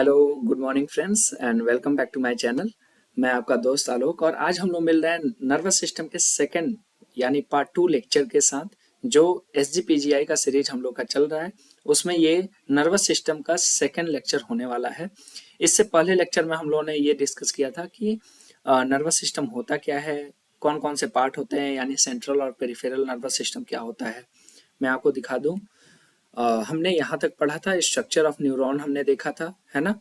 Hello, good morning friends and welcome back to my channel. मैं आपका दोस्त आलोक और आज हम लोग मिल रहे हैं नर्वस सिस्टम के सेकंड यानी पार्ट 2 लेक्चर के साथ, जो एसजीपीजीआई का सीरीज हम लोग का चल रहा है। उसमें ये नर्वस सिस्टम का सेकंड लेक्चर होने वाला है। इससे पहले लेक्चर में हम लोगों ने ये डिस्कस किया था कि नर्वस सिस्टम होता क्या है, कौन कौन से पार्ट होते हैं, यानी सेंट्रल और पेरिफेरल नर्वस सिस्टम क्या होता है। मैं आपको दिखा दूं। हमने यहाँ तक पढ़ा था, स्ट्रक्चर ऑफ न्यूरॉन हमने देखा था, है ना।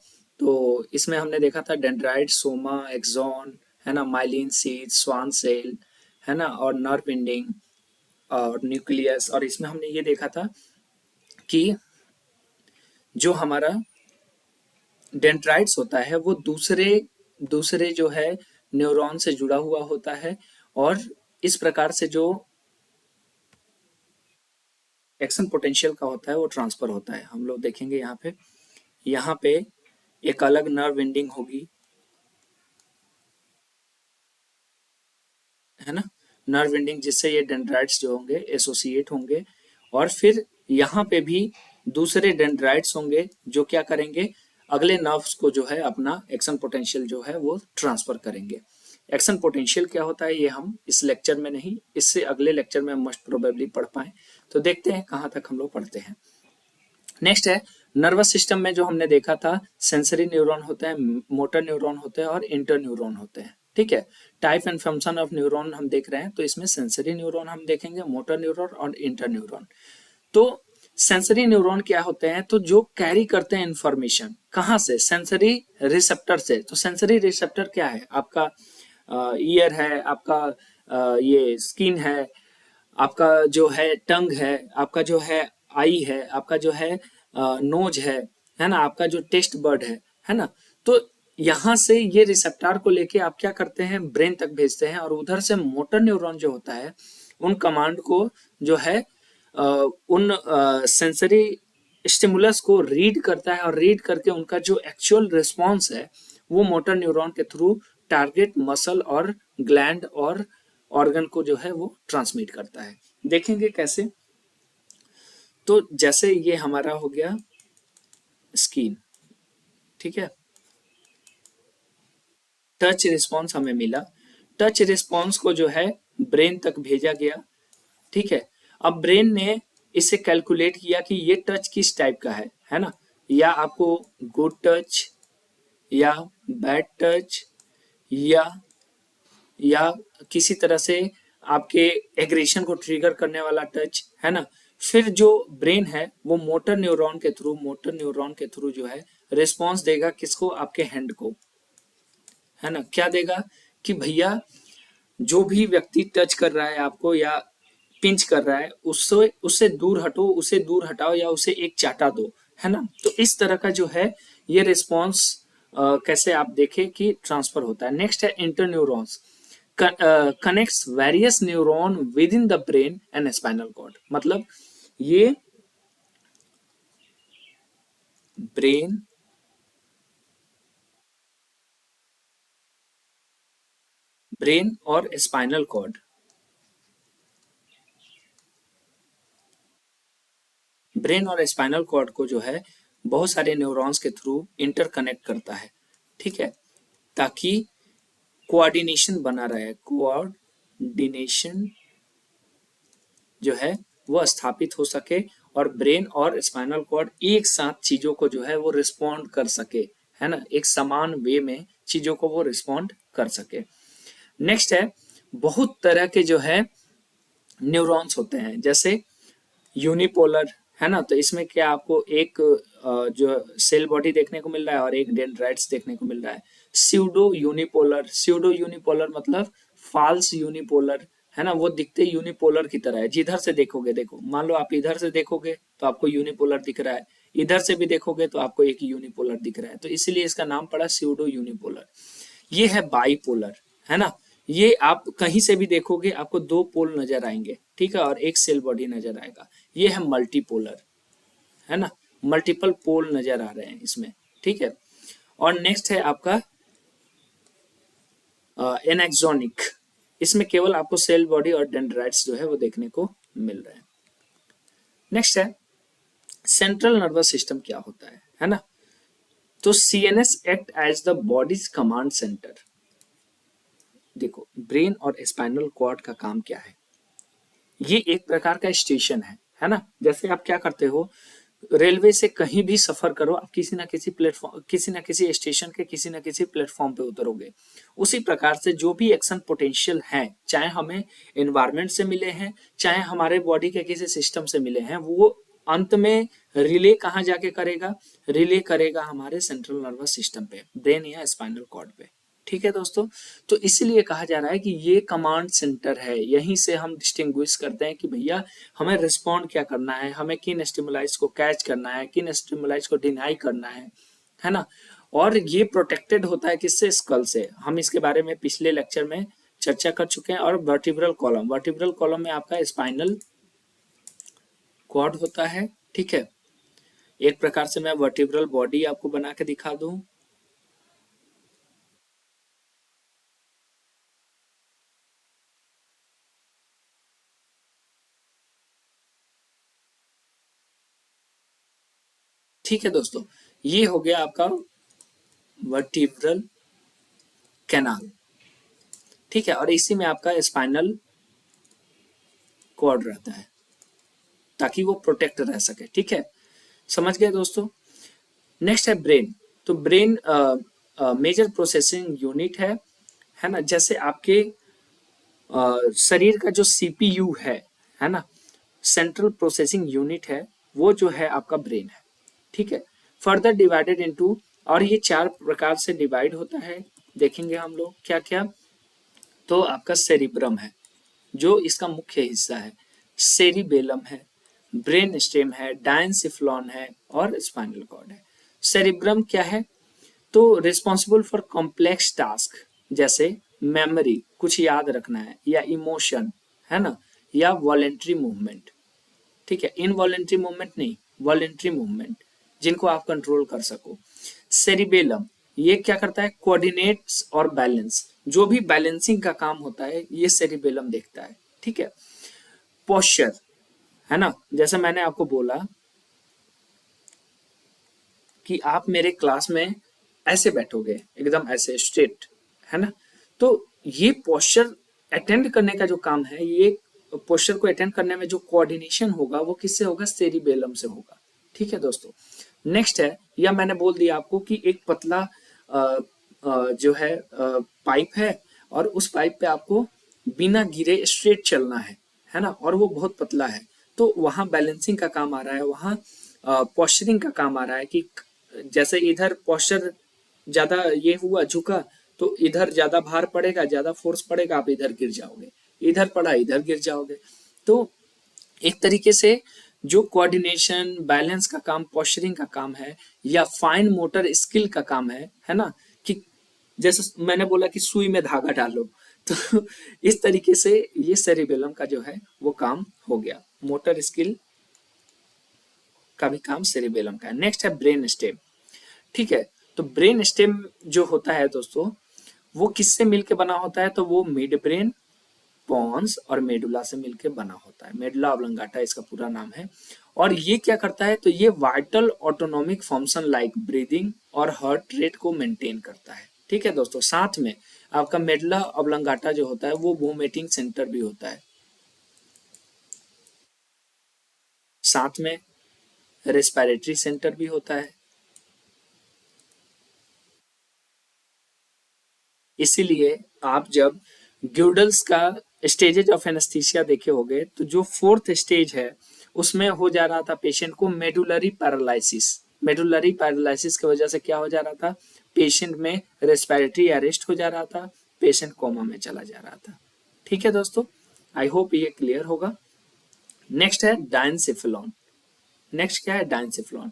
तो इसमें हमने देखा था डेंड्राइट, सोमा, एक्सॉन, है ना, माइलिन सीड, स्वान सेल, है ना, और नर्व एंडिंग और न्यूक्लियस। और इसमें हमने ये देखा था कि जो हमारा डेंड्राइट्स होता है वो दूसरे दूसरे जो है न्यूरॉन से जुड़ा हुआ होता है, और इस प्रकार से जो एक्शन पोटेंशियल का होता है वो ट्रांसफर होता है। हम लोग देखेंगे यहाँ पे एक अलग नर्व एंडिंग होगी, है ना, नर्व एंडिंग, जिससे ये डेंड्राइट्स जो होंगे एसोसिएट होंगे। और फिर यहाँ पे भी दूसरे डेंड्राइट्स होंगे जो क्या करेंगे, अगले नर्व्स को जो है अपना एक्शन पोटेंशियल जो है वो ट्रांसफर करेंगे। एक्शन पोटेंशियल क्या होता है ये हम इस लेक्चर में नहीं, इससे अगले लेक्चर में मस्ट प्रोबेबली पढ़ पाए। तो देखते हैं कहाँ तक हम लोग पढ़ते हैं। नेक्स्ट है नर्वस सिस्टम में जो हमने देखा था, सेंसरी न्यूरॉन होते हैं, मोटर न्यूरॉन होते हैं और इंटर न्यूरॉन होते हैं। ठीक है, type and function of neuron हम देख रहे हैं, तो इसमें सेंसरी न्यूरॉन हम देखेंगे, मोटर न्यूरॉन और इंटर न्यूरॉन। तो सेंसरी न्यूरॉन क्या होते हैं, तो जो कैरी करते हैं इंफॉर्मेशन, कहाँ से, सेंसरी रिसेप्टर से। तो सेंसरी रिसेप्टर क्या है, आपका ईयर है, आपका ये स्किन है, आपका जो है टंग है, आपका जो है आई है, आपका जो है नोज है ना, आपका जो टेस्ट बर्ड है ना। तो यहाँ से ये रिसेप्टर को लेके आप क्या करते हैं, ब्रेन तक भेजते हैं, और उधर से मोटर न्यूरॉन जो होता है उन कमांड को जो है उन सेंसरी स्टिमुलस को रीड करता है, और रीड करके उनका जो एक्चुअल रिस्पॉन्स है वो मोटर न्यूरॉन के थ्रू टारगेट मसल और ग्लैंड और ऑर्गन को जो है वो ट्रांसमिट करता है। देखेंगे कैसे। तो जैसे ये हमारा हो गया स्किन, ठीक है, टच रिस्पॉन्स हमें मिला, टच रिस्पॉन्स को जो है ब्रेन तक भेजा गया। ठीक है, अब ब्रेन ने इसे कैलकुलेट किया कि ये टच किस टाइप का है ना, या आपको गुड टच या बैड टच या किसी तरह से आपके एग्रेशन को ट्रिगर करने वाला टच, है ना। फिर जो ब्रेन है वो मोटर न्यूरॉन के थ्रू जो है रिस्पॉन्स देगा किसको, आपके हैंड को, है ना। क्या देगा कि भैया जो भी व्यक्ति टच कर रहा है आपको या पिंच कर रहा है, उससे उससे दूर हटो, उसे दूर हटाओ, या उसे एक चाटा दो, है ना। तो इस तरह का जो है ये रिस्पॉन्स कैसे आप देखें कि ट्रांसफर होता है। नेक्स्ट है interneurons, connects various neuron within the brain and spinal cord. मतलब ये ब्रेन और स्पाइनल कॉर्ड, ब्रेन और स्पाइनल कॉर्ड को जो है बहुत सारे न्यूरॉन्स के थ्रू इंटरकनेक्ट करता है। ठीक है, ताकि कोऑर्डिनेशन बना रहे, कोऑर्डिनेशन जो है वो स्थापित हो सके, और ब्रेन और स्पाइनल कॉर्ड एक साथ चीजों को जो है वो रिस्पॉन्ड कर सके, है ना, एक समान वे में चीजों को वो रिस्पॉन्ड कर सके। नेक्स्ट है बहुत तरह के जो है न्यूरॉन्स होते हैं, जैसे यूनिपोलर, है ना। तो इसमें क्या आपको एक जो सेल बॉडी देखने को मिल रहा है और एक डेंड्राइट्स देखने को मिल रहा है। स्यूडो यूनिपोलर मतलब फाल्स यूनिपोलर, है ना, वो दिखते यूनिपोलर की तरह है। जिधर से देखोगे, देखो मान लो आप इधर से देखोगे तो आपको यूनिपोलर दिख रहा है, इधर से भी देखोगे तो आपको एक यूनिपोलर दिख रहा है, तो इसीलिए इसका नाम पड़ा स्यूडो यूनिपोलर। ये है बाईपोलर, है ना। ये आप कहीं से भी देखोगे आपको दो पोल नजर आएंगे, ठीक है, और एक सेल बॉडी नजर आएगा। ये है मल्टीपोलर, है ना, मल्टीपल पोल नजर आ रहे हैं इसमें। ठीक है, और नेक्स्ट है आपका एनेक्सोनिक, इसमें केवल आपको सेल बॉडी और डेंड्राइट्स जो है वो देखने को मिल रहे हैं। नेक्स्ट है सेंट्रल नर्वस सिस्टम क्या होता है ना। तो CNS act as the body's command centre. देखो ब्रेन और स्पाइनल कॉर्ड का काम क्या है, ये एक प्रकार का स्टेशन है ना। जैसे आप क्या करते हो, रेलवे से कहीं भी सफर करो, आप किसी ना किसी प्लेटफॉर्म, किसी ना किसी स्टेशन के किसी ना किसी प्लेटफॉर्म पे उतरोगे। उसी प्रकार से जो भी एक्शन पोटेंशियल है, चाहे हमें एनवायरनमेंट से मिले हैं, चाहे हमारे बॉडी के किसी सिस्टम से मिले हैं, वो अंत में रिले कहाँ जाके करेगा, रिले करेगा हमारे सेंट्रल नर्वस सिस्टम पे, ब्रेन या स्पाइनल कॉर्ड पे। ठीक है दोस्तों, तो इसीलिए कहा जा रहा है कि ये कमांड सेंटर है। यहीं से हम डिस्टिंग्विश करते हैं कि भैया हमें रिस्पॉन्ड क्या करना है, हमें किन स्टिमुलाइज को कैच करना है, किन स्टिमुलाइज को डिनाई करना है ना। और ये प्रोटेक्टेड होता है किससे, स्कल से। हम इसके बारे में पिछले लेक्चर में चर्चा कर चुके हैं। और वर्टिब्रल कॉलम, वर्टिब्रल कॉलम में आपका स्पाइनल कॉर्ड होता है। ठीक है, एक प्रकार से मैं वर्टिब्रल बॉडी आपको बना के दिखा दूं। ठीक है दोस्तों, ये हो गया आपका वर्टिब्रल कैनाल। ठीक है, और इसी में आपका स्पाइनल कॉर्ड रहता है ताकि वो प्रोटेक्ट रह सके। ठीक है, समझ गए दोस्तों। नेक्स्ट है ब्रेन। तो ब्रेन मेजर प्रोसेसिंग यूनिट है ना। जैसे आपके शरीर का जो सीपीयू है ना, सेंट्रल प्रोसेसिंग यूनिट है, वो जो है आपका ब्रेन है। ठीक है, फर्दर डिवाइडेड इनटू, और ये 4 प्रकार से डिवाइड होता है, देखेंगे हम लोग क्या क्या। तो आपका सेरिब्रम है जो इसका मुख्य हिस्सा है, सेरिबेलम है, ब्रेन स्टेम है, डायनसिफ्लॉन है और स्पाइनल कॉर्ड है। सेरिब्रम क्या है, तो रिस्पॉन्सिबल फॉर कॉम्प्लेक्स टास्क, जैसे मेमोरी, कुछ याद रखना है, या इमोशन, है ना, या वॉलेंट्री मूवमेंट। ठीक है, इनवॉलेंट्री मूवमेंट नहीं, वॉलेंट्री मूवमेंट जिनको आप कंट्रोल कर सको। सेरिबेलम ये क्या करता है, कोऑर्डिनेट्स और बैलेंस, जो भी बैलेंसिंग का काम होता है ये सेरिबेलम देखता है। ठीक है, पोस्चर, है ना, जैसे मैंने आपको बोला कि आप मेरे क्लास में ऐसे बैठोगे, एकदम ऐसे स्ट्रेट, है ना। तो ये पोस्चर अटेंड करने का जो काम है, ये पोस्चर को अटेंड करने में जो कोऑर्डिनेशन होगा वो किससे होगा, सेरिबेलम से होगा। ठीक है दोस्तों, नेक्स्ट है, या मैंने बोल दिया आपको कि एक पतला जो है पाइप है, और उस पाइप पे आपको बिना गिरे स्ट्रेट चलना है ना, और वो बहुत पतला है। तो वहां बैलेंसिंग का काम आ रहा है, वहां पोस्चरिंग का काम आ रहा है कि जैसे इधर पोस्चर ज्यादा ये हुआ झुका, तो इधर ज्यादा भार पड़ेगा, ज्यादा फोर्स पड़ेगा, आप इधर गिर जाओगे, इधर पड़ा इधर गिर जाओगे। तो एक तरीके से जो कोऑर्डिनेशन बैलेंस का काम, पोस्चरिंग का काम है, या फाइन मोटर स्किल का काम है ना, कि जैसे मैंने बोला कि सुई में धागा डालो, तो इस तरीके से ये सेरिबेलम का जो है वो काम हो गया। मोटर स्किल का भी काम सेरिबेलम का है। नेक्स्ट है ब्रेन स्टेम। ठीक है, तो ब्रेन स्टेम जो होता है दोस्तों, वो किससे मिलके बना होता है, तो वो मिड ब्रेन, पॉन्स और मेडुला से मिलके बना होता है। मेडुला ऑब्लंगाटा इसका पूरा नाम है। और ये क्या करता है, तो ये vital autonomic function like breathing और हार्ट रेट को मेंटेन करता है। ठीक है दोस्तों, साथ में आपका मेडुला ऑब्लंगाटा जो होता है वो वोमिटिंग सेंटर भी होता है, साथ में रेस्पिरेटरी सेंटर भी होता है। इसीलिए आप जब ग्यूडल्स का स्टेजेज ऑफ एनेस्थीसिया देखे होंगे, तो जो 4th स्टेज है उसमें हो जा रहा था पेशेंट को मेडुलरी पैरालिसिस। मेडुलरी पैरालिसिस की वजह से क्या हो जा रहा था, पेशेंट में रेस्पिरेटरी अरेस्ट हो जा रहा था, पेशेंट कोमा में चला जा रहा था। ठीक है दोस्तों, आई होप ये क्लियर होगा। नेक्स्ट है डायनसिफिलॉन। नेक्स्ट क्या है, डायनसिफिलॉन।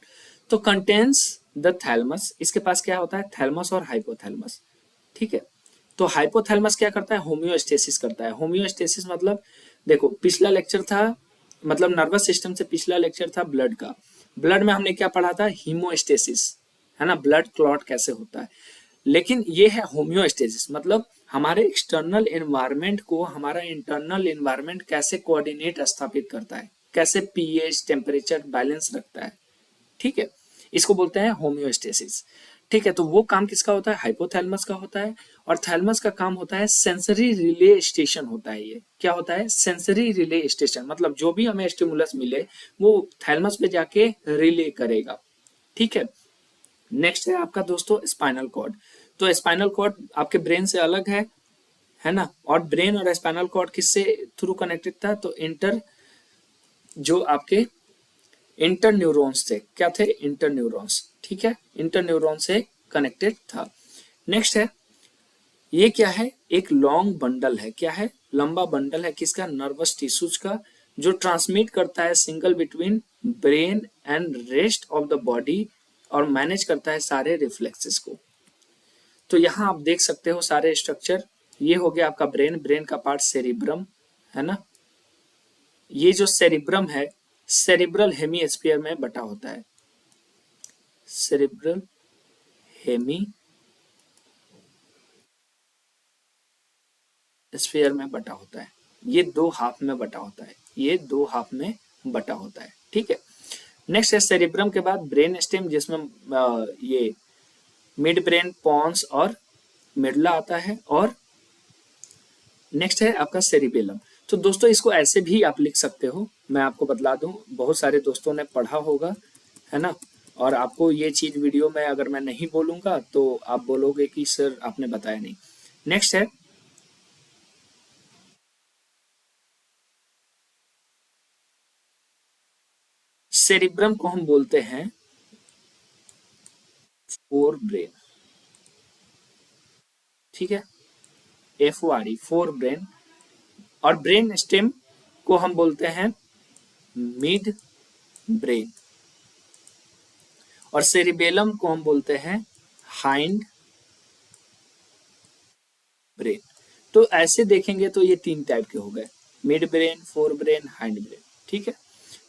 तो कंटेन्स द थैलमस, इसके पास क्या होता है, थैलमस और हाइपोथैलमस। ठीक है, तो हाइपोथैलेमस क्या करता है, होम्योस्टेसिस करता है। होम्योस्टेसिस मतलब, देखो पिछला लेक्चर था, मतलब नर्वस सिस्टम से पिछला लेक्चर था ब्लड का। ब्लड में हमने क्या पढ़ा था, हीमोस्टेसिस, है ना, ब्लड क्लॉट कैसे होता है। लेकिन ये है होम्योस्टेसिस, मतलब हमारे एक्सटर्नल एनवायरनमेंट को हमारा इंटरनल एनवायरनमेंट कैसे कोऑर्डिनेट स्थापित करता है, कैसे पीएच टेम्परेचर बैलेंस रखता है। ठीक है, इसको बोलते हैं होम्योस्टेसिस। ठीक है, तो वो काम किसका होता है? हाइपोथैलेमस का होता है। और थैलेमस का काम होता है सेंसरी रिले स्टेशन होता है। ये क्या होता है? सेंसरी रिले स्टेशन, मतलब जो भी हमें स्टिमुलस मिले वो थैलेमस पे जाके रिले करेगा। ठीक है, नेक्स्ट है आपका दोस्तों स्पाइनल कॉर्ड। तो स्पाइनल कॉर्ड आपके ब्रेन से अलग है ना, और ब्रेन और स्पाइनल कॉर्ड किससे थ्रू कनेक्टेड था? तो जो आपके इंटर न्यूरॉन्स थे, क्या थे? Inter neurons. ठीक है, इंटर न्यूरॉन से कनेक्टेड था। नेक्स्ट है, ये क्या है? एक लॉन्ग बंडल है। क्या है? लंबा बंडल है किसका? नर्वस टिश्यूज का, जो ट्रांसमिट करता है single between brain and rest of the body और मैनेज करता है सारे रिफ्लेक्सेस को। तो यहाँ आप देख सकते हो सारे स्ट्रक्चर। ये हो गया आपका ब्रेन, ब्रेन का पार्ट सेरिब्रम है ना। ये जो सेरिब्रम है, सेरिब्रल हेमीस्फीयर में बटा होता है। सेरिब्रल हेमीस्फीयर में बटा होता है। ये दो हाफ में बटा होता है। ये दो हाफ में बटा होता है। ठीक है, नेक्स्ट है सेरिब्रम के बाद ब्रेन स्टेम, जिसमें ये मिड ब्रेन, पॉन्स और मिडला आता है। और नेक्स्ट है आपका सेरिबेलम। तो दोस्तों इसको ऐसे भी आप लिख सकते हो, मैं आपको बतला दूं, बहुत सारे दोस्तों ने पढ़ा होगा, है ना। और आपको ये चीज वीडियो में अगर मैं नहीं बोलूंगा तो आप बोलोगे कि सर आपने बताया नहीं। नेक्स्ट है सेरिब्रम को हम बोलते हैं फोर ब्रेन। ठीक है, FORE, फोर ब्रेन। और ब्रेन स्टेम को हम बोलते हैं मिड ब्रेन। और सेरिबेलम को हम बोलते हैं हाइंड ब्रेन। तो ऐसे देखेंगे तो ये तीन टाइप के हो गए, mid brain, fore brain, hind brain. ठीक है,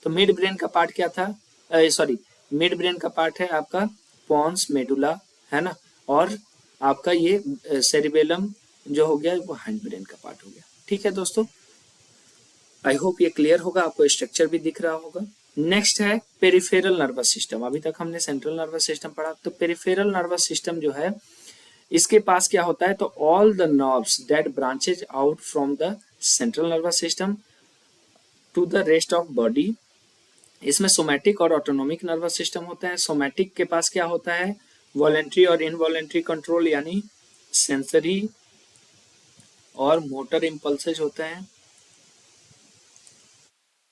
तो मिड ब्रेन का पार्ट क्या था? सॉरी, मिड ब्रेन का पार्ट है आपका पॉन्स मेडुला, है ना। और आपका ये सेरिबेलम जो हो गया वो हाइंड ब्रेन का पार्ट हो गया। ठीक है दोस्तों, आई होप ये क्लियर होगा, आपको स्ट्रक्चर भी दिख रहा होगा। नेक्स्ट है पेरिफेरल नर्वस सिस्टम। अभी तक हमने सेंट्रल नर्वस सिस्टम पढ़ा, तो पेरिफेरल नर्वस सिस्टम जो है इसके पास क्या होता है? तो all the nerves that branches out from the central nervous system to the rest of body. इसमें सोमैटिक और ऑटोनोमिक नर्वस सिस्टम होता है। सोमैटिक के पास क्या होता है? वॉलेंट्री और इनवॉलेंट्री कंट्रोल, यानी सेंसरी और मोटर इम्पल्सेज होते हैं।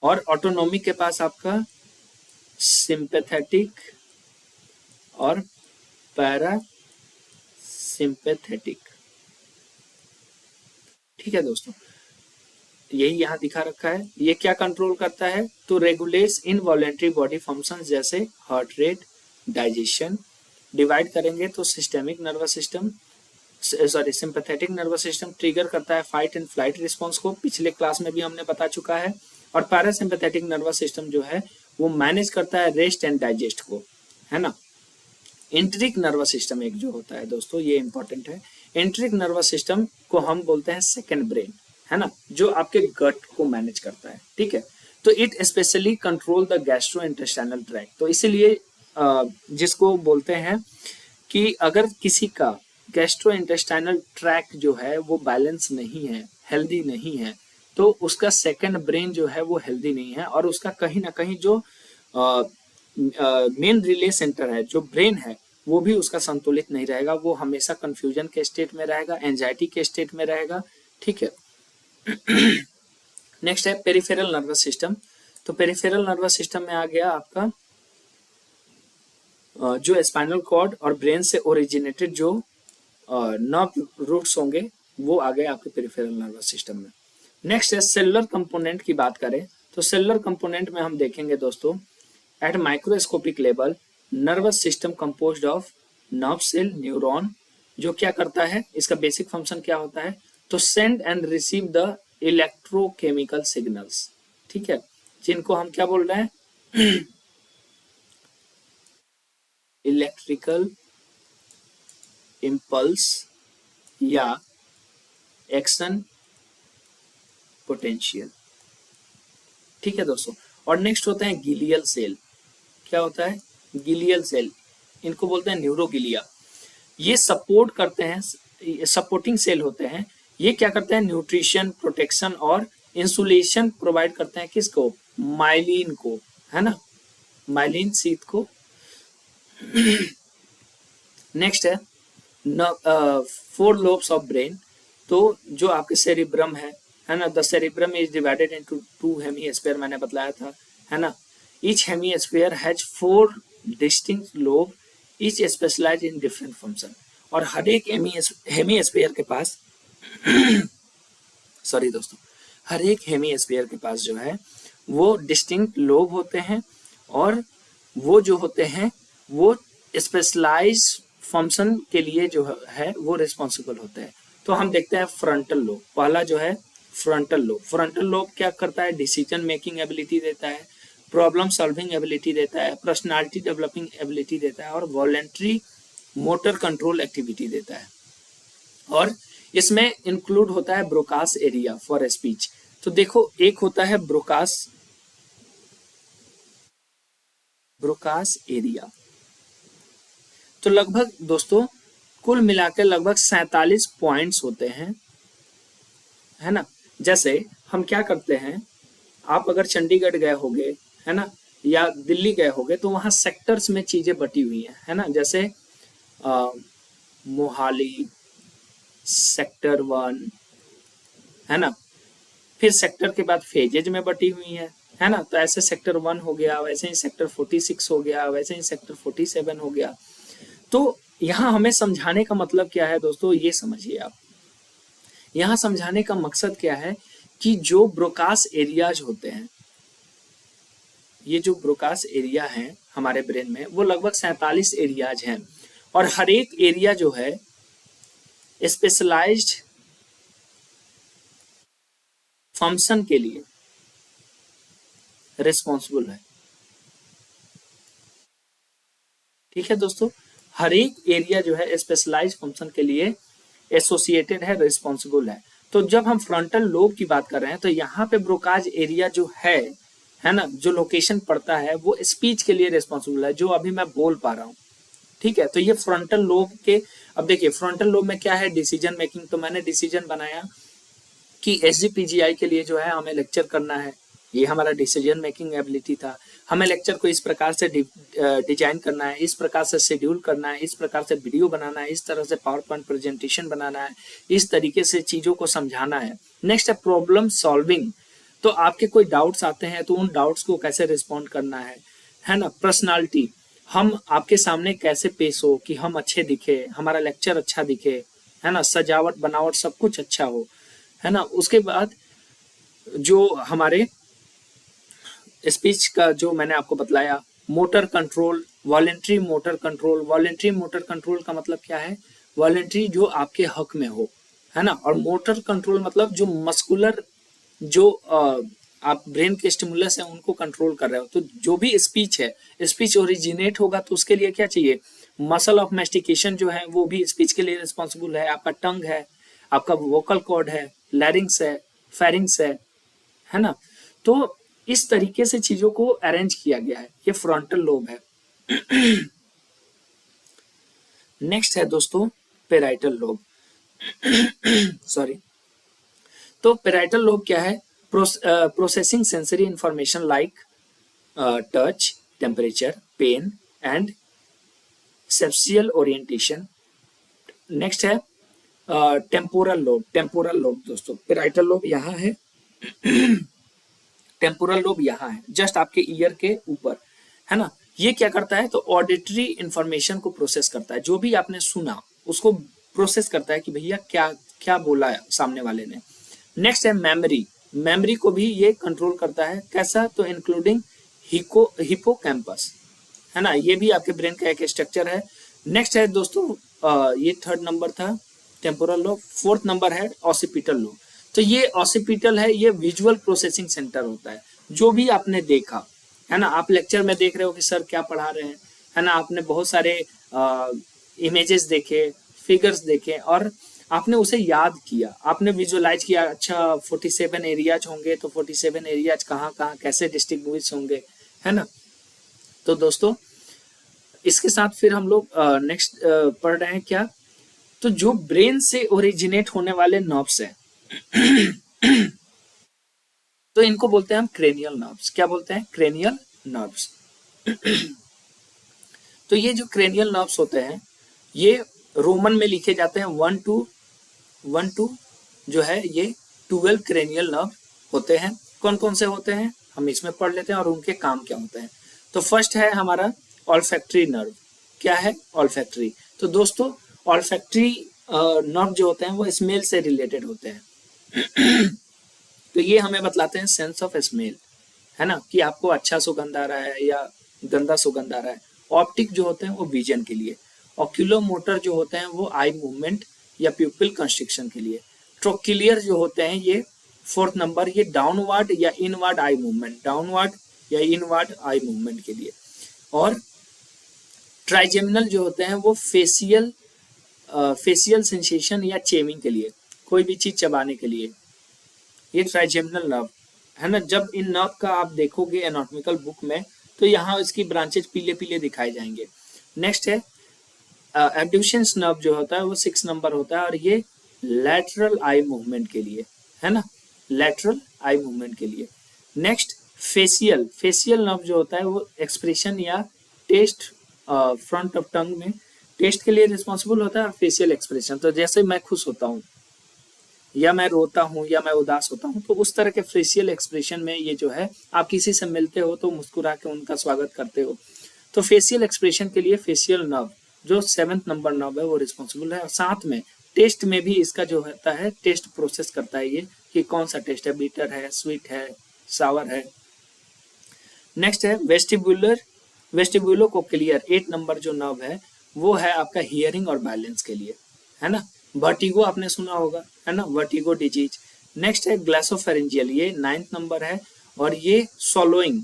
और ऑटोनोमिक के पास आपका सिंपैथेटिक और पैरा सिंपैथेटिक। ठीक है दोस्तों, यही यहाँ दिखा रखा है। ये क्या कंट्रोल करता है? तो रेगुलेट्स इनवॉलेंट्री बॉडी फंक्शंस जैसे हार्ट रेट, डाइजेशन। डिवाइड करेंगे तो systemic nervous system, sorry sympathetic nervous system trigger करता है फाइट एंड फ्लाइट रिस्पॉन्स को, पिछले क्लास में भी हमने बता चुका है। और पैरासिम्पैथेटिक नर्वस सिस्टम जो है वो मैनेज करता है रेस्ट एंड डाइजेस्ट को, है ना। एंट्रिक नर्वस सिस्टम एक जो होता है दोस्तों, ये इंपॉर्टेंट है। एंट्रिक नर्वस सिस्टम को हम बोलते हैं सेकंड ब्रेन, है ना, जो आपके गट को मैनेज करता है। ठीक है, तो it specially control the gastro intestinal tract. तो इसीलिए जिसको बोलते हैं कि अगर किसी का गैस्ट्रो इंटेस्टाइनल ट्रैक्ट जो है वो बैलेंस नहीं है, हेल्दी नहीं है, तो उसका सेकंड ब्रेन जो है वो हेल्दी नहीं है, और उसका कहीं ना कहीं जो मेन रिले सेंटर है, जो ब्रेन है, वो भी उसका संतुलित नहीं रहेगा। वो हमेशा कंफ्यूजन के स्टेट में रहेगा, एंजाइटी के स्टेट में रहेगा। ठीक है, नेक्स्ट है पेरिफेरल नर्वस सिस्टम। तो पेरिफेरल नर्वस सिस्टम में आ गया आपका जो स्पाइनल कॉर्ड और ब्रेन से ओरिजिनेटेड जो नर्व रूट्स होंगे वो आ गए आपके पेरिफेरल नर्वस सिस्टम में। नेक्स्ट है सेलुलर कंपोनेंट की बात करें तो सेलुलर कंपोनेंट में हम देखेंगे दोस्तों, at microscopic level nervous system composed of nerve cell, neuron, जो क्या करता है, इसका बेसिक फंक्शन क्या होता है? तो send and receive the electrochemical signals. ठीक है, जिनको हम क्या बोल रहे हैं? इलेक्ट्रिकल इम्पल्स या एक्शन पोटेंशियल। ठीक है दोस्तों, और नेक्स्ट होते हैं गिलियल सेल। क्या होता है? गिलियल सेल, इनको बोलते हैं न्यूरोगिलिया। ये सपोर्ट करते हैं, सपोर्टिंग सेल होते हैं। ये क्या करते हैं, न्यूट्रिशन, प्रोटेक्शन और इंसुलेशन प्रोवाइड करते हैं किसको, माइलिन को, है ना, माइलिन शीथ को। नेक्स्ट है 4 लोब्स ऑफ ब्रेन। तो जो आपके सेरिब्रम है ना, the cerebrum is divided into 2 hemisphere, मैंने बताया था, है ना। Each hemisphere has 4 distinct lobe, each specialize in different function. और हर एक हेमीस्फीयर के पास सॉरी दोस्तों, हर एक हेमीस्फीयर के पास जो है वो डिस्टिंक्ट लोब होते हैं, और वो जो होते हैं वो स्पेशलाइज फंक्शन के लिए जो है वो रिस्पॉन्सिबल होते हैं। तो हम देखते हैं फ्रंटल लोब। पहला जो है फ्रंटल लोब। फ्रंटल लोब क्या करता है, डिसीजन मेकिंग एबिलिटी देता है, प्रॉब्लम सॉल्विंग एबिलिटी देता है, पर्सनालिटी डेवलपिंग एबिलिटी देता है, और वॉलेंट्री मोटर कंट्रोल एक्टिविटी देता है। और इसमें इंक्लूड होता है ब्रोकास एरिया फॉर स्पीच। तो देखो, एक होता है ब्रोकास एरिया। तो लगभग दोस्तों कुल मिलाकर लगभग 47 पॉइंट्स होते हैं, है ना। जैसे हम क्या करते हैं, आप अगर चंडीगढ़ गए होंगे, है ना, या दिल्ली गए होंगे, तो वहाँ सेक्टर्स में चीजें बटी हुई हैं, है ना। जैसे मोहाली सेक्टर 1, है ना, फिर सेक्टर के बाद फेजेज में बटी हुई है ना। तो ऐसे सेक्टर 1 हो गया, वैसे ही सेक्टर 46 हो गया, वैसे ही सेक्टर 47 हो गया। तो यहाँ हमें समझाने का मतलब क्या है दोस्तों, ये समझिए आप। यहाँ समझाने का मकसद क्या है कि जो ब्रोकास एरियाज होते हैं, ये जो ब्रोकास एरिया है हमारे ब्रेन में, वो लगभग 47 एरियाज हैं, और हर एक एरिया जो है स्पेशलाइज्ड फंक्शन के लिए रिस्पॉन्सिबल है। ठीक है दोस्तों, हर एक एरिया जो है स्पेशलाइज्ड फंक्शन के लिए एसोसिएटेड है, रिस्पॉन्सिबल है। तो जब हम फ्रंटल लोब की बात कर रहे हैं, तो यहाँ पे ब्रोकाज एरिया जो है ना, जो लोकेशन पड़ता है वो स्पीच के लिए रिस्पॉन्सिबल है, जो अभी मैं बोल पा रहा हूँ। ठीक है, तो ये फ्रंटल लोब के, अब देखिए फ्रंटल लोब में क्या है, डिसीजन मेकिंग। तो मैंने डिसीजन बनाया कि एसजीपीजीआई के लिए जो है हमें लेक्चर करना है, ये हमारा डिसीजन मेकिंग एबिलिटी था। हमें लेक्चर को इस प्रकार से डिजाइन करना है, इस प्रकार से शेड्यूल करना है, इस प्रकार से वीडियो बनाना है, इस तरह से पावर पॉइंट प्रेजेंटेशन बनाना है, इस तरीके से चीजों को समझाना है। नेक्स्ट है प्रॉब्लम सॉल्विंग। तो आपके कोई डाउट्स आते हैं तो उन डाउट्स को कैसे रिस्पॉन्ड करना है ना। पर्सनालिटी, हम आपके सामने कैसे पेश हो कि हम अच्छे दिखे, हमारा लेक्चर अच्छा दिखे, है ना, सजावट बनावट सब कुछ अच्छा हो, है ना। उसके बाद जो हमारे स्पीच का जो मैंने आपको बतलाया, motor control, voluntary motor control. Voluntary motor control का मतलब क्या है, वॉलेंट्री जो आपके हक में हो, है ना। और मोटर कंट्रोल मतलब जो मस्कुलर, जो आप ब्रेन के स्टिमुलस है उनको कंट्रोल कर रहे हो। तो जो भी स्पीच है, स्पीच ओरिजिनेट होगा तो उसके लिए क्या चाहिए, मसल ऑफ मैस्टिकेशन जो है वो भी स्पीच के लिए रिस्पॉन्सिबल है। आपका टंग है, आपका वोकल कॉर्ड है, लैरिंग्स है, फेरिंग्स है ना। तो इस तरीके से चीजों को अरेंज किया गया है, ये फ्रंटल लोब है। नेक्स्ट है दोस्तों पेराइटल लोब। सॉरी। तो पेराइटल लोब क्या है, processing sensory information like touch, temperature, pain and spatial orientation. Next है टेम्पोरल लोब। टेम्पोरल लोब दोस्तों, पेराइटल लोब यहाँ है, टेम्पोरल लोब यहाँ है, जस्ट आपके ईयर के ऊपर, है ना। ये क्या करता है, तो ऑडिटरी इंफॉर्मेशन को प्रोसेस करता है, जो भी आपने सुना उसको प्रोसेस करता है कि भैया क्या क्या बोला है सामने वाले ने। नेक्स्ट है मेमोरी। मेमोरी को भी ये कंट्रोल करता है, कैसा, तो इंक्लूडिंग हिपोकैम्पस, है ना। ये भी आपके ब्रेन का एक स्ट्रक्चर है। नेक्स्ट है दोस्तों ये 3rd नंबर था टेम्पोरल लोब। 4th नंबर है ऑसिपिटल लोब। तो ये ऑसिपिटल है, ये विजुअल प्रोसेसिंग सेंटर होता है। जो भी आपने देखा, है ना, आप लेक्चर में देख रहे हो कि सर क्या पढ़ा रहे हैं, है ना, आपने बहुत सारे इमेजेस देखे, फिगर्स देखे, और आपने उसे याद किया, आपने विजुअलाइज किया, अच्छा 47 एरियाज होंगे, तो 47 एरियाज कहाँ कहाँ कैसे डिस्ट्रीब्यूट होंगे, है ना। तो दोस्तों इसके साथ फिर हम लोग नेक्स्ट पढ़ रहे हैं क्या, तो जो ब्रेन से ओरिजिनेट होने वाले नर्व्स हैं तो इनको बोलते हैं हम क्रेनियल नर्व्स। क्या बोलते हैं? Cranial nerves. तो ये जो क्रेनियल नर्व्स होते हैं ये रोमन में लिखे जाते हैं 1 to जो है ये 12 क्रेनियल नर्व होते हैं। कौन कौन से होते हैं हम इसमें पढ़ लेते हैं और उनके काम क्या होते हैं। तो फर्स्ट है हमारा ऑल्फैक्टरी नर्व। क्या है? ऑल्फैक्टरी। तो दोस्तों ऑल्फैक्टरी नर्व जो होते हैं वो स्मेल से रिलेटेड होते हैं। तो ये हमें बतलाते हैं सेंस ऑफ स्मेल, है ना, कि आपको अच्छा सुगंध आ रहा है या गंदा सुगंध आ रहा है। ऑप्टिक जो होते हैं वो विजन के लिए। ऑक्यूलोमोटर जो होते हैं वो आई मूवमेंट या प्यूपिल कंस्ट्रिक्शन के लिए। ट्रोक्लियर जो होते हैं ये 4th नंबर, ये डाउनवर्ड या इनवर्ड आई मूवमेंट, डाउनवर्ड या इनवर्ड आई मूवमेंट के लिए। और ट्राइजेमिनल जो होते हैं वो फेशियल सेंसेशन या चेविंग के लिए, कोई भी चीज चबाने के लिए। ये ट्राइजेमिनल नर्व है ना। जब इन नर्व का आप देखोगे एनाटॉमिकल बुक में तो यहाँ इसकी ब्रांचेज पीले पीले दिखाई जाएंगे। नेक्स्ट है एब्ड्यूसेंस नर्व जो होता है वो 6 नंबर होता है और ये लैटरल आई मूवमेंट के लिए, है ना, लैटरल आई मूवमेंट के लिए। नेक्स्ट फेशियल नर्व जो होता है वो एक्सप्रेशन या टेस्ट फ्रंट ऑफ टंग में टेस्ट के लिए रिस्पॉन्सिबल होता है और फेशियल एक्सप्रेशन। तो जैसे मैं खुश होता हूँ या मैं रोता हूँ या मैं उदास होता हूँ तो उस तरह के फेशियल एक्सप्रेशन में ये जो है, आप किसी से मिलते हो तो मुस्कुरा के उनका स्वागत करते हो। तो फेशियल एक्सप्रेशन के लिए फेशियल नर्व जो 7th नंबर नर्व है वो रिस्पॉन्सिबल है। और साथ में टेस्ट में भी इसका जो होता है टेस्ट प्रोसेस करता है ये, कि कौन सा टेस्ट है, बीटर है, स्वीट है, सावर है। नेक्स्ट है वेस्टिब्यूलो कोक्लियर 8 नंबर जो नर्व है वो है आपका हियरिंग और बैलेंस के लिए, है ना। वर्टिगो आपने सुना होगा, है ना, वर्टिगो डिजीज। नेक्स्ट है ग्लासोफेरेंजियल, ये 9th नंबर है और ये सॉलोइंग,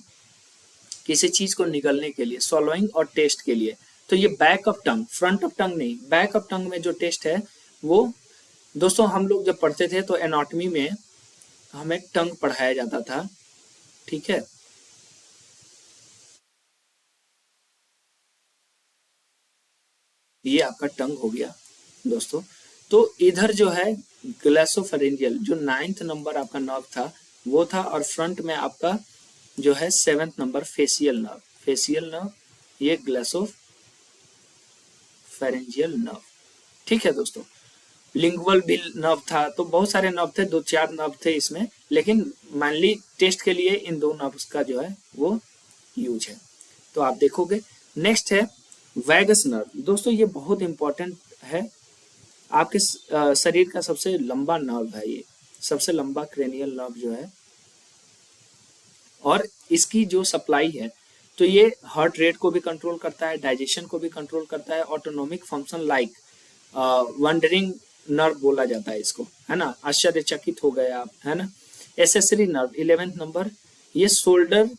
किसी चीज को निगलने के लिए, सॉलोइंग और टेस्ट के लिए। तो ये back of tongue, front of tongue नहीं, बैक ऑफ टंग में जो टेस्ट है वो दोस्तों हम लोग जब पढ़ते थे तो एनाटॉमी में हमें टंग पढ़ाया जाता था, ठीक है। ये आपका टंग हो गया दोस्तों। तो इधर जो है ग्लासोफेरेंजियल जो 9th नंबर आपका नर्व था वो था, और फ्रंट में आपका जो है 7th नंबर फेशियल नर्व, ये ग्लासोफेरेंजियल नर्व, ठीक है दोस्तों। लिंगुअल भी नर्व था, तो बहुत सारे नर्व थे, 2-4 नर्व थे इसमें, लेकिन मेनली टेस्ट के लिए इन 2 नर्व्स का जो है वो यूज है, तो आप देखोगे। नेक्स्ट है वैगस नर्व। दोस्तों ये बहुत इंपॉर्टेंट है, आपके शरीर का सबसे लंबा नर्व है ये, सबसे लंबा क्रेनियल नर्व जो है, और इसकी जो सप्लाई है तो ये हार्ट रेट को भी कंट्रोल करता है, डाइजेशन को भी कंट्रोल करता है, autonomic function like wondering nerve बोला जाता है इसको, है ना, आश्चर्यचकित हो गए आप, है ना। एसेसरी नर्व 11th नंबर, ये शोल्डर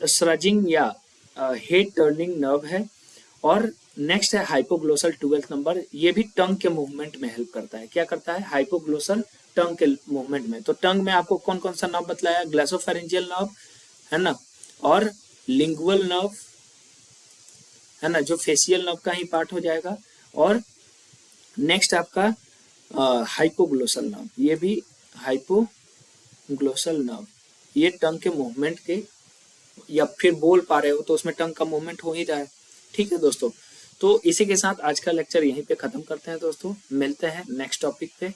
स्रजिंग या हेड टर्निंग नर्व है। और नेक्स्ट है हाइपोग्लोसल 12th नंबर, ये भी टंग के मूवमेंट में हेल्प करता है। क्या करता है? हाइपोग्लोसल, टंग के मूवमेंट में। तो टंग में आपको कौन कौन सा नर्व बतलाया? ग्लासोफेरेंजियल नर्व, है ना, और लिंगुअल नर्व, है ना, जो फेशियल नर्व का ही पार्ट हो जाएगा। और नेक्स्ट आपका हाइपोग्लोसल नर्व, ये भी हाइपोग्लोसल नर्व, ये टंग के मूवमेंट के, या फिर बोल पा रहे हो तो उसमें टंग का मूवमेंट हो ही रहा है, ठीक है दोस्तों। तो इसी के साथ आज का लेक्चर यहीं पे खत्म करते हैं दोस्तों, मिलते हैं नेक्स्ट टॉपिक पे।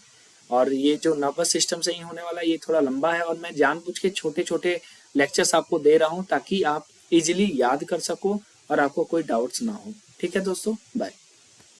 और ये जो नर्वस सिस्टम से ही होने वाला ये थोड़ा लंबा है, और मैं जानबूझ के छोटे छोटे लेक्चर्स आपको दे रहा हूँ ताकि आप इजीली याद कर सको और आपको कोई डाउट्स ना हो, ठीक है दोस्तों, बाय।